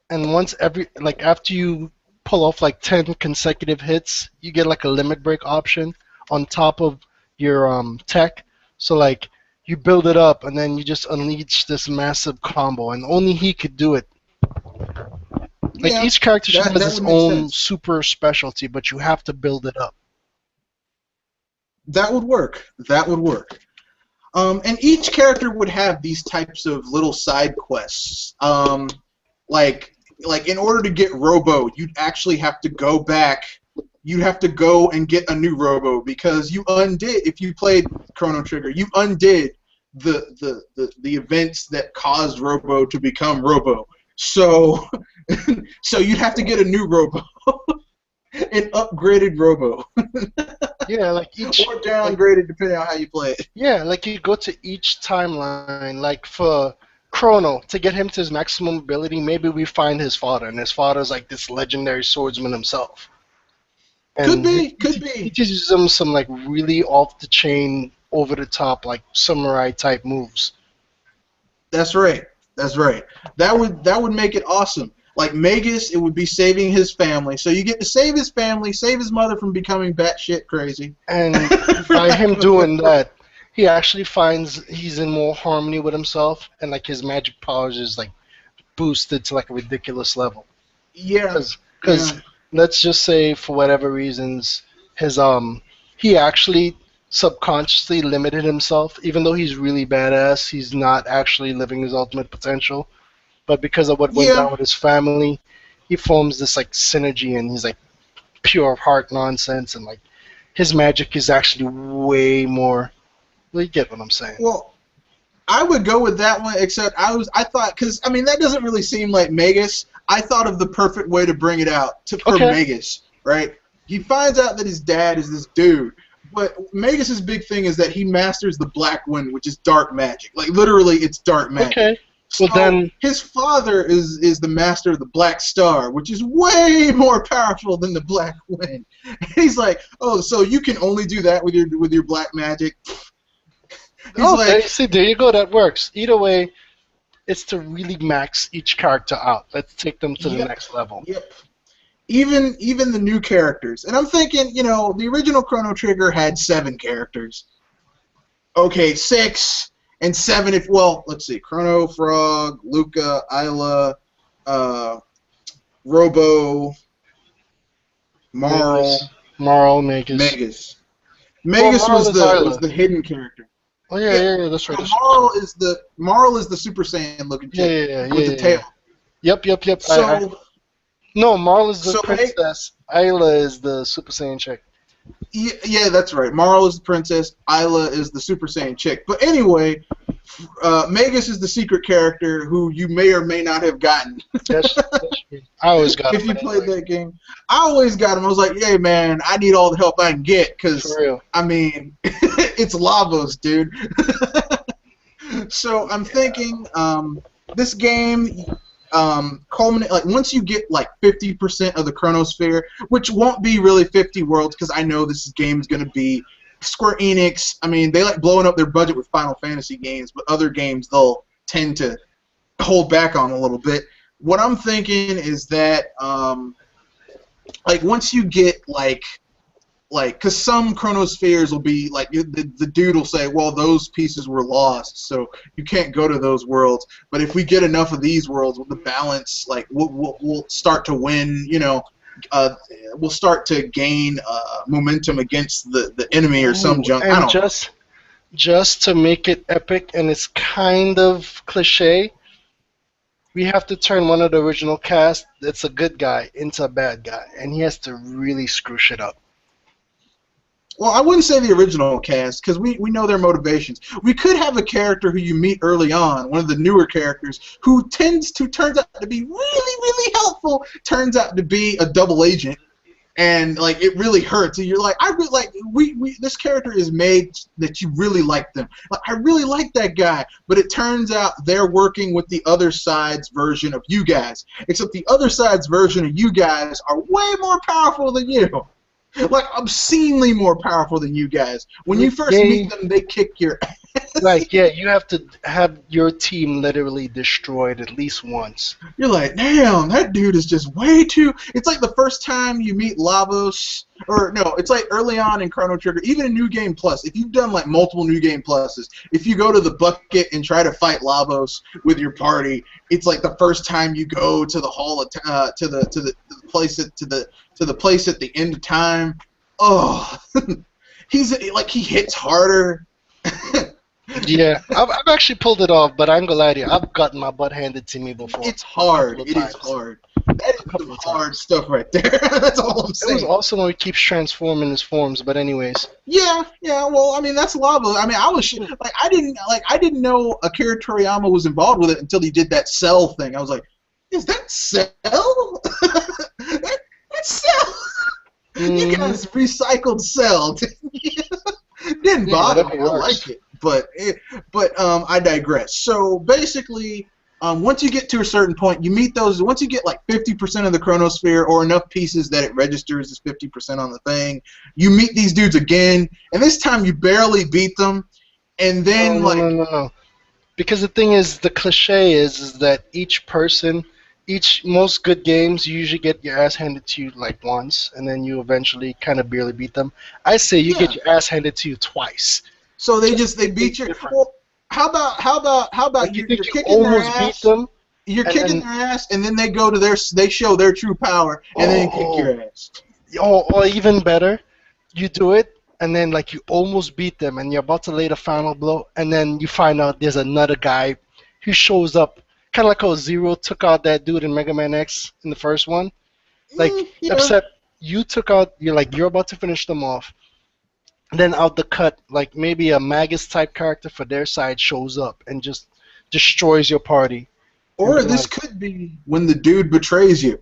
Speaker 2: and once after you pull off like 10 consecutive hits, you get like a limit break option on top of your tech. So like you build it up, and then you just unleash this massive combo, and only he could do it. Like each character should have its own super specialty, but you have to build it up.
Speaker 1: That would work. And each character would have these types of little side quests. Like in order to get Robo, you'd actually have to go back. You'd have to go and get a new Robo because you undid. If you played Chrono Trigger, you undid the events that caused Robo to become Robo. So you'd have to get a new Robo. An upgraded Robo.
Speaker 2: Yeah, like each...
Speaker 1: Or downgraded, depending on how you play it.
Speaker 2: Yeah, like you go to each timeline. Like for Chrono, to get him to his maximum ability, maybe we find his father, and his father's like this legendary swordsman himself. And
Speaker 1: could be.
Speaker 2: He teaches him some like really off-the-chain, over-the-top, like samurai-type moves.
Speaker 1: That's right. That would make it awesome. Like Magus, it would be saving his family. So you get to save his family, save his mother from becoming batshit crazy.
Speaker 2: And by him doing that, he actually finds he's in more harmony with himself, and like his magic powers is like boosted to like a ridiculous level.
Speaker 1: Yeah.
Speaker 2: Because let's just say for whatever reasons, he actually subconsciously limited himself. Even though he's really badass, he's not actually living his ultimate potential. But because of what went down with his family, he forms this like synergy, and he's like pure heart nonsense, and like his magic is actually way more. Well, you get what I'm saying.
Speaker 1: Well, I would go with that one, except I thought, because I mean that doesn't really seem like Magus. I thought of the perfect way to bring it out for Magus, right? He finds out that his dad is this dude, but Magus's big thing is that he masters the Black Wind, which is dark magic. Like literally, it's dark magic.
Speaker 2: Okay. Well,
Speaker 1: So
Speaker 2: then,
Speaker 1: his father is the master of the Black Star, which is way more powerful than the Black Wind. And he's like, oh, so you can only do that with your black magic? He's
Speaker 2: oh,
Speaker 1: like,
Speaker 2: there you go. That works. Either way, it's to really max each character out. Let's take them to the
Speaker 1: yep,
Speaker 2: next level.
Speaker 1: yep. Even the new characters, and I'm thinking, the original Chrono Trigger had 7 characters. Okay, 6 and 7 if let's see, Chrono, Frog, Luca, Isla, Robo, Marl,
Speaker 2: Magus.
Speaker 1: Megas.
Speaker 2: Well,
Speaker 1: Megas
Speaker 2: Marl
Speaker 1: was
Speaker 2: is
Speaker 1: the
Speaker 2: Isla.
Speaker 1: hidden character.
Speaker 2: Oh yeah, that's right.
Speaker 1: So
Speaker 2: That's right.
Speaker 1: Marl is the Super Saiyan looking chick with the tail.
Speaker 2: Yep.
Speaker 1: So
Speaker 2: No, Marl is the
Speaker 1: so
Speaker 2: princess. Isla is the Super Saiyan chick.
Speaker 1: yeah, that's right. Marl is the princess. Isla is the Super Saiyan chick. But anyway, Magus is the secret character who you may or may not have gotten.
Speaker 2: That's true. I always got him.
Speaker 1: If you played that game, I always got him. I was like, "Hey man, I need all the help I can get because I mean, it's Lavos, dude." So I'm thinking, this game culminate like once you get like 50% of the Chronosphere, which won't be really 50 worlds because I know this game is going to be Square Enix. I mean, they like blowing up their budget with Final Fantasy games, but other games they'll tend to hold back on a little bit. What I'm thinking is that like once you get like because some Chronospheres will be like the dude will say, well, those pieces were lost, so you can't go to those worlds. But if we get enough of these worlds, with the balance, like we'll start to win. We'll start to gain momentum against the enemy or some junk. I don't know.
Speaker 2: Just to make it epic, and it's kind of cliche, we have to turn one of the original cast that's a good guy into a bad guy, and he has to really screw shit up.
Speaker 1: Well, I wouldn't say the original cast because we know their motivations. We could have a character who you meet early on, one of the newer characters, who turns out to be really, really helpful. Turns out to be a double agent, and like it really hurts. And you're like, I really like this character is made that you really like them. Like I really like that guy, but it turns out they're working with the other side's version of you guys. Except the other side's version of you guys are way more powerful than you. Like obscenely more powerful than you guys. When you first meet them, they kick your ass.
Speaker 2: Like, yeah, you have to have your team literally destroyed at least once.
Speaker 1: You're like, damn, that dude is just way too... It's like the first time you meet Lavos, or no, it's like early on in Chrono Trigger, even in New Game Plus, if you've done like multiple New Game Pluses, if you go to the bucket and try to fight Lavos with your party, it's like the first time you go to the hall of to the place at the end of time. Oh, he hits harder.
Speaker 2: Yeah, I've actually pulled it off, but I'm gonna lie to you, I've gotten my butt handed to me before.
Speaker 1: It's hard. It is hard. That is some hard stuff right there. That's all I'm saying.
Speaker 2: It was awesome when he keeps transforming his forms, but anyways.
Speaker 1: Yeah. Well, I mean that's lava. I mean, I didn't know Akira Toriyama was involved with it until he did that Cell thing. I was like, is that Cell? That's Cell. You guys recycled Cell. Didn't bother me. I like it. But I digress. So basically, once you get to a certain point, you meet those. Once you get like 50% of the Chronosphere or enough pieces that it registers as 50% on the thing, you meet these dudes again, and this time you barely beat them, and then
Speaker 2: no. Because the thing is, the cliche is that most good games, you usually get your ass handed to you like once, and then you eventually kind of barely beat them. I say you get your ass handed to you twice.
Speaker 1: So they beat you. Well, how about
Speaker 2: like
Speaker 1: you're
Speaker 2: kicking almost their ass, beat them?
Speaker 1: You're kicking their ass, and then they show their true power, and then kick your ass.
Speaker 2: Or even better, you do it, and then like you almost beat them, and you're about to lay the final blow, and then you find out there's another guy who shows up, kind of like how Zero took out that dude in Mega Man X in the first one. Like, except you took out, you're about to finish them off. Then out the cut, like maybe a Magus type character for their side shows up and just destroys your party.
Speaker 1: Or this could be when the dude betrays you.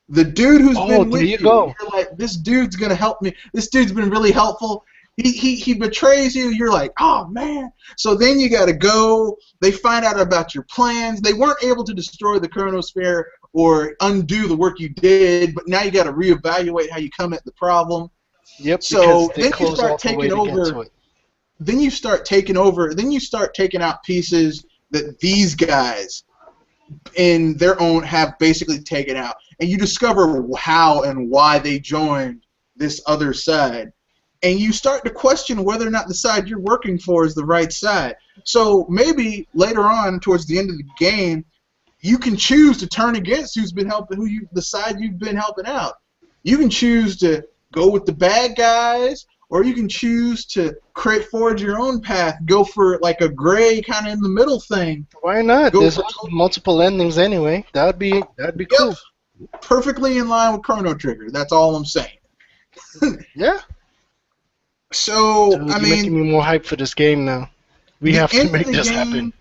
Speaker 1: The dude who's been with you, you're like, this dude's gonna help me. This dude's been really helpful, he betrays you. You're like, oh man. So then you got to go. They find out about your plans. They weren't able to destroy the chronosphere or undo the work you did, but now you got to reevaluate how you come at the problem.
Speaker 2: Yep, because
Speaker 1: So
Speaker 2: they
Speaker 1: then you
Speaker 2: close
Speaker 1: start
Speaker 2: off the way
Speaker 1: taking
Speaker 2: to get to
Speaker 1: over.
Speaker 2: it.
Speaker 1: Then you start taking over. Then you start taking out pieces that these guys in their own have basically taken out, and you discover how and why they joined this other side, and you start to question whether or not the side you're working for is the right side. So maybe later on, towards the end of the game, you can choose to turn against who's been helping, the side you've been helping out. You can choose to go with the bad guys, or you can choose to forge your own path, go for like a gray kind of in the middle thing.
Speaker 2: Why not?
Speaker 1: Go
Speaker 2: There's
Speaker 1: for
Speaker 2: multiple endings anyway. That'd be cool.
Speaker 1: perfectly in line with Chrono Trigger. That's all I'm saying.
Speaker 2: Yeah.
Speaker 1: So
Speaker 2: Dude,
Speaker 1: I
Speaker 2: you're making
Speaker 1: mean,
Speaker 2: me more hyped for this game now. We
Speaker 1: the
Speaker 2: have to
Speaker 1: end of
Speaker 2: make
Speaker 1: the
Speaker 2: this happen.
Speaker 1: game,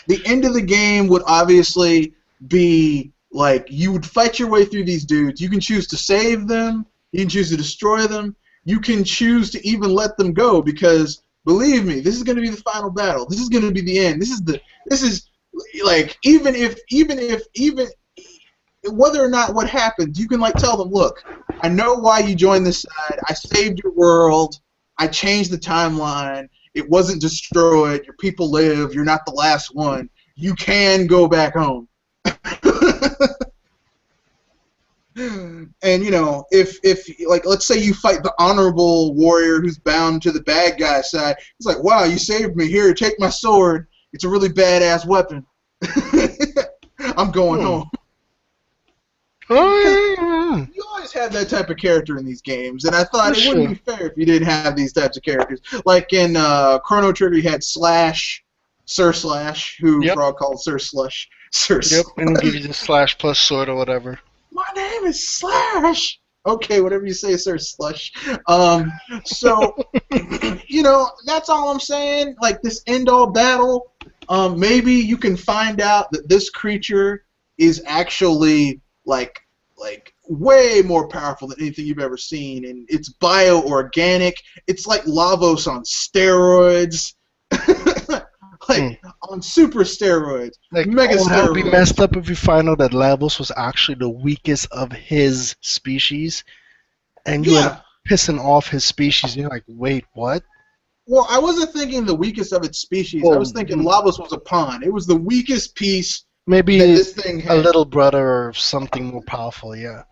Speaker 1: the end of the game would obviously be like you would fight your way through these dudes. You can choose to save them. You can choose to destroy them. You can choose to even let them go because believe me, this is going to be the final battle. This is going to be the end. This is like even whether or not what happens, you can like tell them, look, I know why you joined this side. I saved your world. I changed the timeline. It wasn't destroyed. Your people live. You're not the last one. You can go back home. And you know, if like let's say you fight the honorable warrior who's bound to the bad guy side, it's like, wow, you saved me. Here, take my sword. It's a really badass weapon. I'm going home.
Speaker 2: Oh,
Speaker 1: You always have that type of character in these games, and I thought
Speaker 2: for
Speaker 1: it wouldn't
Speaker 2: sure.
Speaker 1: be fair if you didn't have these types of characters. Like in Chrono Trigger, you had Slash, Sir Slash, who
Speaker 2: Yep.
Speaker 1: Frog called Sir Slush. Sir
Speaker 2: Yep. And
Speaker 1: Slush.
Speaker 2: give you the slash plus sword or whatever.
Speaker 1: My name is Slash. Okay, whatever you say, Sir Slush. So, you know, that's all I'm saying. Like this end-all battle, maybe you can find out that this creature is actually like way more powerful than anything you've ever seen, and it's bio-organic. It's like Lavos on steroids.
Speaker 2: Hmm.
Speaker 1: Like on super steroids,
Speaker 2: Like,
Speaker 1: mega
Speaker 2: oh, that would be
Speaker 1: steroids.
Speaker 2: messed up if you find out that Lavos was actually the weakest of his species, and you end up
Speaker 1: Yeah.
Speaker 2: pissing off his species. And you're like, wait, what?
Speaker 1: Well, I wasn't thinking the weakest of its species. I
Speaker 2: Well,
Speaker 1: was thinking Lavos was a pawn. It was the weakest piece that
Speaker 2: maybe
Speaker 1: this thing
Speaker 2: a
Speaker 1: had.
Speaker 2: little brother or something more powerful. Yeah.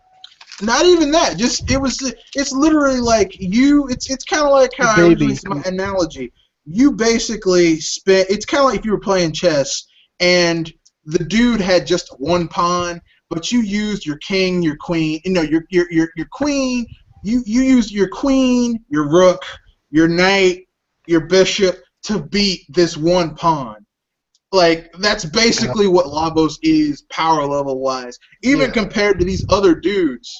Speaker 1: Not even that. Just it was. It's literally like you. It's kind of like
Speaker 2: The
Speaker 1: how I originally
Speaker 2: baby.
Speaker 1: said my analogy. You basically spent. It's kind of like if you were playing chess and the dude had just one pawn, but you used your king, your queen. You know, your queen. You used your queen, your rook, your knight, your bishop to beat this one pawn. Like that's
Speaker 2: Yeah.
Speaker 1: basically what Lavos is power level wise, even
Speaker 2: Yeah.
Speaker 1: compared to these other dudes.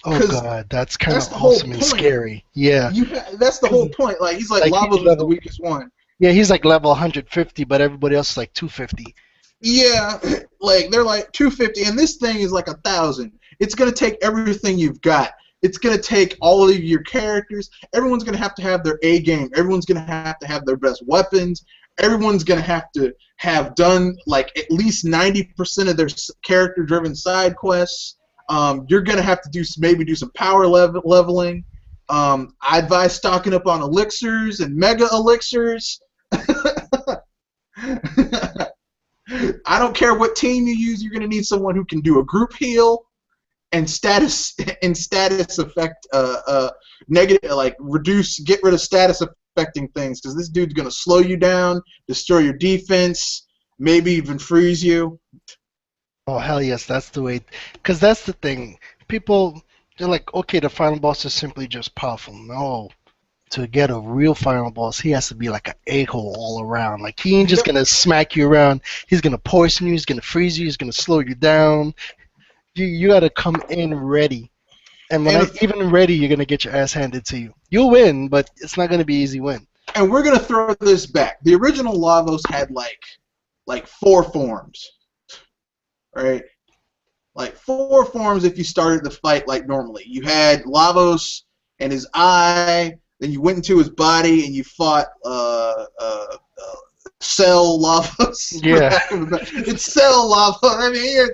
Speaker 2: Oh
Speaker 1: Because
Speaker 2: god, that's kind
Speaker 1: that's
Speaker 2: of
Speaker 1: the whole
Speaker 2: awesome and
Speaker 1: point.
Speaker 2: scary. Yeah.
Speaker 1: That's the
Speaker 2: 'Cause,
Speaker 1: whole point. Like he's like
Speaker 2: like he's
Speaker 1: Lavos is the
Speaker 2: level.
Speaker 1: weakest one.
Speaker 2: Yeah, he's like level 150, but everybody else is like 250.
Speaker 1: Yeah, like they're like 250, and this thing is like 1,000. It's gonna take everything you've got. It's gonna take all of your characters. Everyone's gonna have to have their A game. Everyone's gonna have to have their best weapons. Everyone's gonna have to have done like at least 90% of their character-driven side quests. You're gonna have to maybe do some power leveling. I advise stocking up on elixirs and mega elixirs. I don't care what team you use. You're gonna need someone who can do a group heal and status effect negative, like get rid of status affecting things, because this dude's gonna slow you down, destroy your defense, maybe even freeze you.
Speaker 2: Oh hell yes, that's the way. Because that's the thing. People, they're like, okay, the final boss is simply just powerful. No, to get a real final boss, he has to be like an a-hole all around. Like he ain't just
Speaker 1: Yep.
Speaker 2: gonna smack you around. He's gonna poison you. He's gonna freeze you. He's gonna slow you down. You gotta come in ready. And when
Speaker 1: And
Speaker 2: I even ready, you're gonna get your ass handed to you. You'll win, but it's not gonna be easy win.
Speaker 1: and we're gonna throw this back. The original Lavos had like 4 forms, right? Like 4 forms if you started the fight like normally. You had Lavos and his eye, then you went into his body and you fought Cell Lavos.
Speaker 2: Yeah.
Speaker 1: It's Cell Lavos. I mean,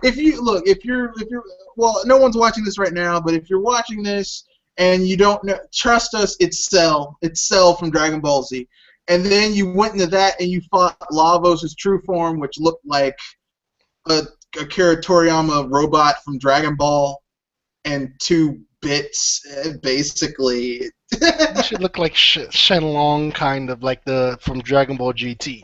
Speaker 1: if you're well, no one's watching this right now, but if you're watching this and you don't know, trust us, it's Cell. It's Cell from Dragon Ball Z. And then you went into that and you fought Lavos' true form, which looked like Akira Toriyama robot from Dragon Ball, and 2 bits, basically.
Speaker 2: It should look like Shenlong, kind of like from Dragon Ball GT.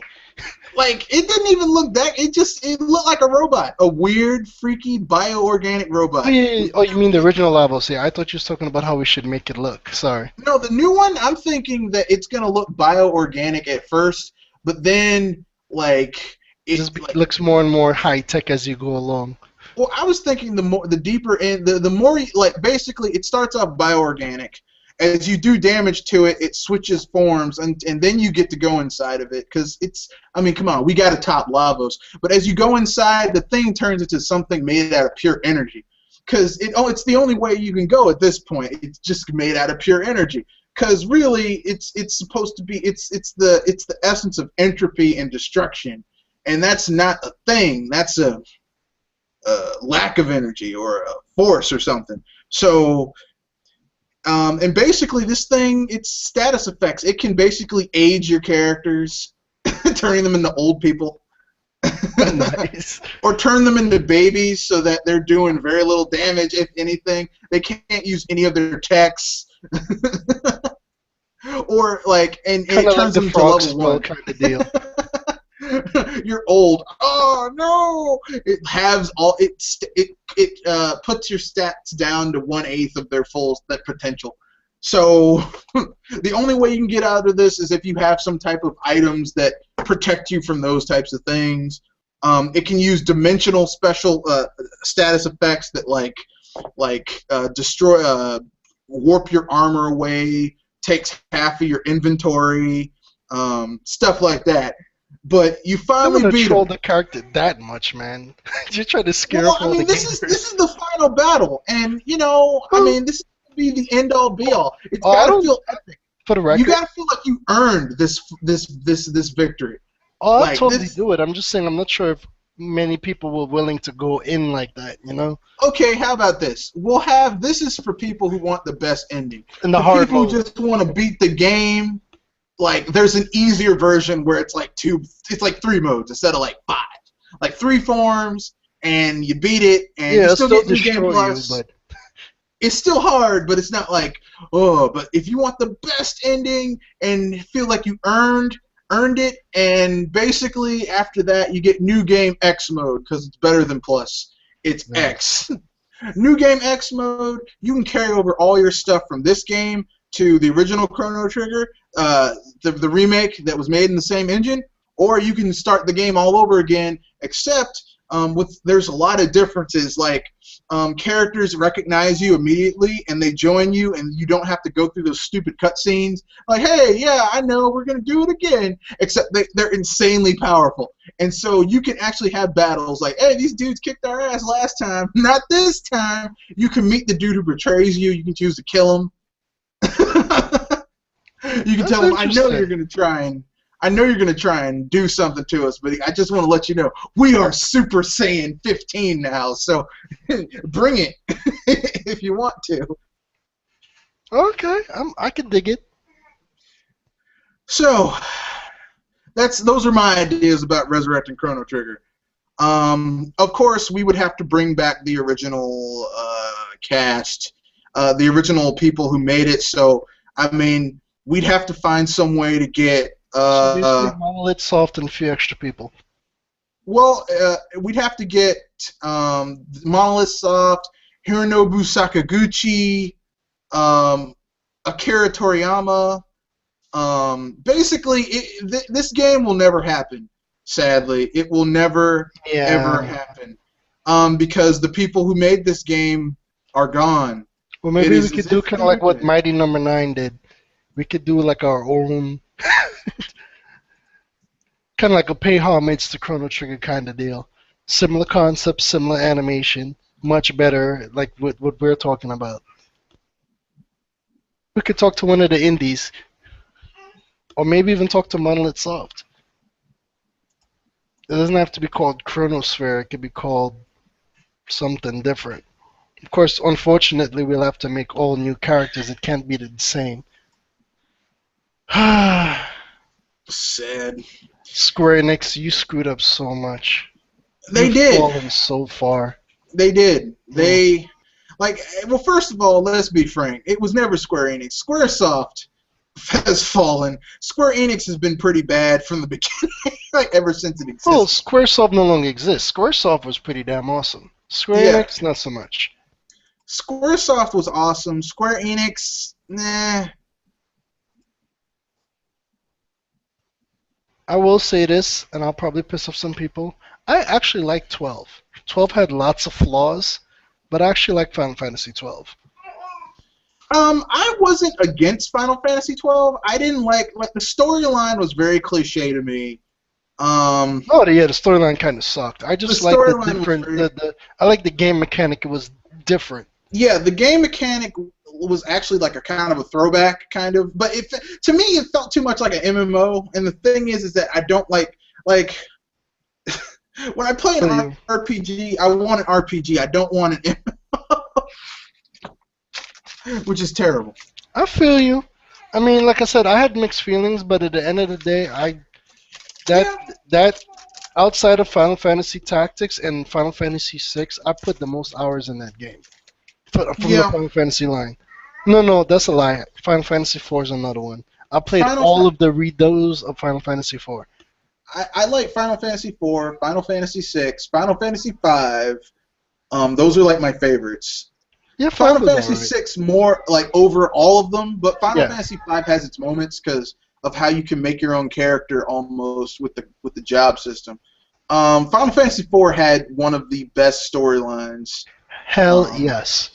Speaker 1: Like, it didn't even look that. It looked like a robot, a weird, freaky, bioorganic robot.
Speaker 2: Oh, yeah. Oh, you mean the original Lavos? Yeah, I thought you were talking about how we should make it look. Sorry.
Speaker 1: No, the new one, I'm thinking that it's gonna look bioorganic at first, but then like it
Speaker 2: Just looks more and more high tech as you go along.
Speaker 1: Well, I was thinking the deeper in the more like basically it starts off bioorganic. As you do damage to it, it switches forms, and then you get to go inside of it. Because I mean, come on, we got to top Lavos. But as you go inside, the thing turns into something made out of pure energy. Because it's the only way you can go at this point. It's just made out of pure energy. Because really, it's supposed to be it's the essence of entropy and destruction, and that's not a thing. That's a lack of energy or a force or something. So. And basically, this thing, it's status effects. It can basically age your characters, turning them into old people.
Speaker 2: Nice.
Speaker 1: Or turn them into babies so that they're doing very little damage, if anything. They can't use any of their techs. Or, like, and it turns
Speaker 2: like
Speaker 1: them to level 1.
Speaker 2: Kind of deal.
Speaker 1: You're old. Oh no! It halves all. It puts your stats down to 1/8 of their full potential. So the only way you can get out of this is if you have some type of items that protect you from those types of things. It can use dimensional special status effects that destroy, warp your armor away, takes half of your inventory, stuff like that. But you finally beat
Speaker 2: troll the character that much, man. You're trying to scare
Speaker 1: Well, I mean, this is the final battle, and I mean, this is gonna be the end all be all. It's gotta feel epic.
Speaker 2: For the record,
Speaker 1: you gotta feel like you earned this victory.
Speaker 2: Oh, I'll totally do it. I'm just saying, I'm not sure if many people were willing to go in like that, you know?
Speaker 1: Okay, how about this? This is for people who want the best ending.
Speaker 2: And the hard
Speaker 1: people
Speaker 2: mode.
Speaker 1: who just want to beat the game. Like, there's an easier version where it's like 3 modes instead of like 5. Like 3 forms, and you beat it, and you still get New Game Plus.
Speaker 2: But
Speaker 1: it's still hard, but it's not like, oh, but if you want the best ending and feel like you earned it, and basically after that you get New Game X mode because it's better than Plus. It's X. New Game X mode, you can carry over all your stuff from this game to the original Chrono Trigger, the remake that was made in the same engine, or you can start the game all over again, except there's a lot of differences. Like, characters recognize you immediately, and they join you, and you don't have to go through those stupid cutscenes. Like, hey, yeah, I know, we're going to do it again, except they're insanely powerful. And so you can actually have battles like, hey, these dudes kicked our ass last time. Not this time. You can meet the dude who betrays you. You can choose to kill him. You can tell him, I know you're gonna try and do something to us, but I just want to let you know we are Super Saiyan 15 now, so bring it if you want to.
Speaker 2: Okay, I can dig it.
Speaker 1: So those are my ideas about Resurrecting Chrono Trigger. Of course, we would have to bring back the original cast, the original people who made it. So, I mean, we'd have to find some way to get
Speaker 2: Monolith Soft and a few extra people.
Speaker 1: Well, we'd have to get Monolith Soft, Hironobu Sakaguchi, Akira Toriyama. Basically, this game will never happen. Sadly, it will never ever happen. Because the people who made this game are gone.
Speaker 2: Well, maybe we could do kind of like what Mighty Number 9 did. We could do like our own, kind of like a pay homage to Chrono Trigger kind of deal. Similar concept, similar animation, much better, like what we're talking about. We could talk to one of the indies, or maybe even talk to Monolith Soft. It doesn't have to be called Chronosphere. It could be called something different. Of course, unfortunately, we'll have to make all new characters. It can't be the same.
Speaker 1: Sad.
Speaker 2: Square Enix, you screwed up so much.
Speaker 1: They
Speaker 2: You've
Speaker 1: did.
Speaker 2: fallen so far.
Speaker 1: They did. They like. Well, first of all, let's be frank. It was never Square Enix. SquareSoft has fallen. Square Enix has been pretty bad from the beginning, like ever since it existed.
Speaker 2: Well, Squaresoft no longer exists. Squaresoft was pretty damn awesome. Square Enix, not so much.
Speaker 1: Squaresoft was awesome. Square Enix, nah.
Speaker 2: I will say this, and I'll probably piss off some people. I actually like 12. 12 had lots of flaws, but I actually like Final Fantasy 12.
Speaker 1: I wasn't against Final Fantasy 12. I didn't like the storyline was very cliche to me.
Speaker 2: Oh yeah, the storyline kind of sucked. I just like the different. I like the game mechanic. It was different.
Speaker 1: Yeah, the game mechanic was actually like a kind of a throwback, kind of. But to me, it felt too much like an MMO. And the thing is that I don't like when I play an RPG, I want an RPG. I don't want an MMO, which is terrible.
Speaker 2: I feel you. I mean, like I said, I had mixed feelings, but at the end of the day, that outside of Final Fantasy Tactics and Final Fantasy VI, I put the most hours in that game. From the Final Fantasy line. No, that's a lie. Final Fantasy IV is another one. I played all of the redos of Final Fantasy IV.
Speaker 1: I like Final Fantasy IV, Final Fantasy VI, Final Fantasy V. Those are like my favorites.
Speaker 2: Yeah,
Speaker 1: Final Fantasy VI more like over all of them, but Final Fantasy V has its moments because of how you can make your own character almost with the job system. Final Fantasy IV had one of the best storylines.
Speaker 2: Hell yes.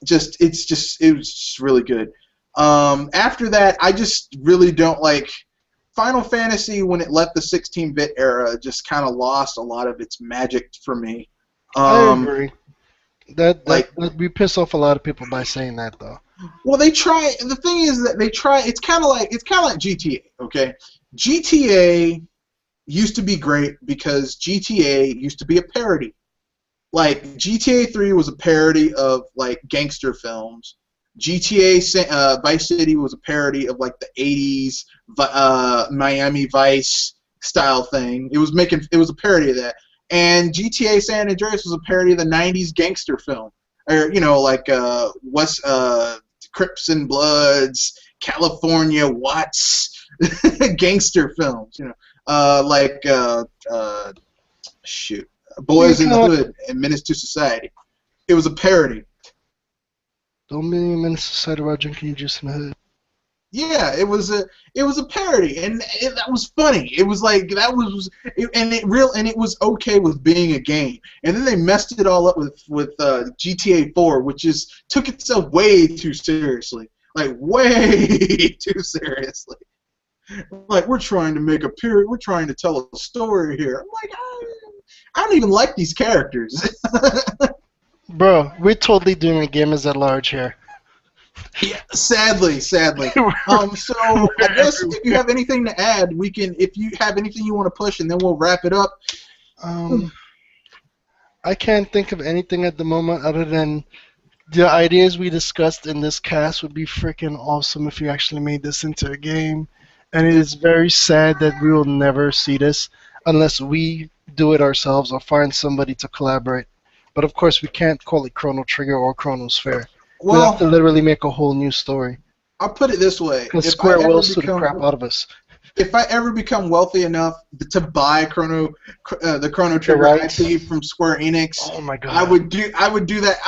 Speaker 1: It was just really good. After that, I just really don't like Final Fantasy when it left the 16-bit era. Just kind of lost a lot of its magic for me.
Speaker 2: I agree. That we piss off a lot of people by saying that though.
Speaker 1: Well, they try. The thing is that they try. It's kind of like GTA. Okay, GTA used to be great because GTA used to be a parody. Like GTA 3 was a parody of like gangster films. GTA Vice City was a parody of like the 80s Miami Vice style thing. It was a parody of that. And GTA San Andreas was a parody of the 90s gangster film. Or like Crips and Bloods, California Watts gangster films, Boys in the Hood and Menace to Society. It was a parody.
Speaker 2: Don't be a Menace to Society while drinking your juice in the hood.
Speaker 1: Yeah, it was a parody, and that was funny. It was like it was okay with being a game. And then they messed it all up with GTA 4, which took itself way too seriously, like way too seriously. Like we're trying to make we're trying to tell a story here. I'm like, I don't even like these characters.
Speaker 2: Bro, we're totally doing a gamers at large here.
Speaker 1: Yeah, sadly. So I guess if you have anything to add, we can. If you have anything you want to push, and then we'll wrap it up.
Speaker 2: I can't think of anything at the moment other than the ideas we discussed in this cast would be freaking awesome if you actually made this into a game. And it is very sad that we will never see this unless we do it ourselves or find somebody to collaborate. But of course, we can't call it Chrono Trigger or Chronosphere. We'll have to literally make a whole new story.
Speaker 1: I'll put it this way.
Speaker 2: Because Square will sue the crap out of us.
Speaker 1: If I ever become wealthy enough to buy the Chrono Trigger IP from Square Enix,
Speaker 2: oh my God,
Speaker 1: I would do that.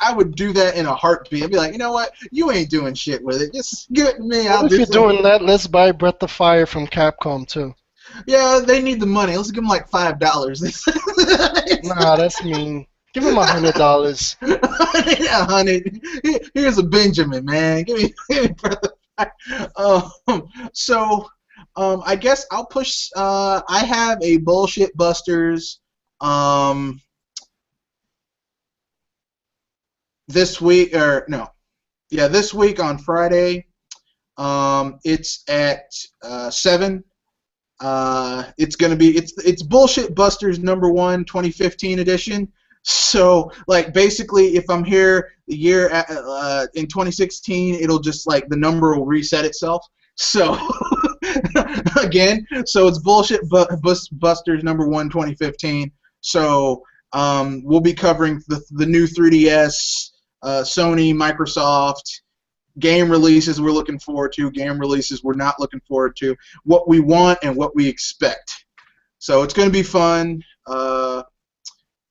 Speaker 1: I would do that in a heartbeat. I'd be like, you know what? You ain't doing shit with it. Just give it to me.
Speaker 2: If you're doing that, let's buy Breath of Fire from Capcom too.
Speaker 1: Yeah, they need the money. Let's give them like $5.
Speaker 2: Nah, that's mean. Give him $100.
Speaker 1: $100. Here's a Benjamin, man. Give me Breath of Fire. I guess I'll push. I have a Bullshit Busters this week, this week on Friday. It's at 7. It's gonna be it's Bullshit Busters #1 2015 edition. So like basically, if I'm here the year in 2016, it'll just like the number will reset itself. So again, so it's Bullshit Busters #1 2015. So we'll be covering the new 3DS, Sony, Microsoft. Game releases we're looking forward to, game releases we're not looking forward to, what we want and what we expect. So it's going to be fun. I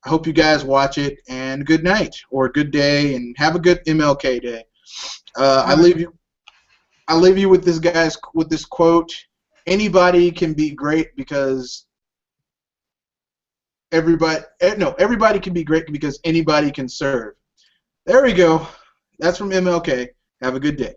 Speaker 1: hope you guys watch it, and good night or good day, and have a good MLK day. I leave you with this quote. Anybody can be great because everybody can be great because anybody can serve. There we go. That's from MLK. Have a good day.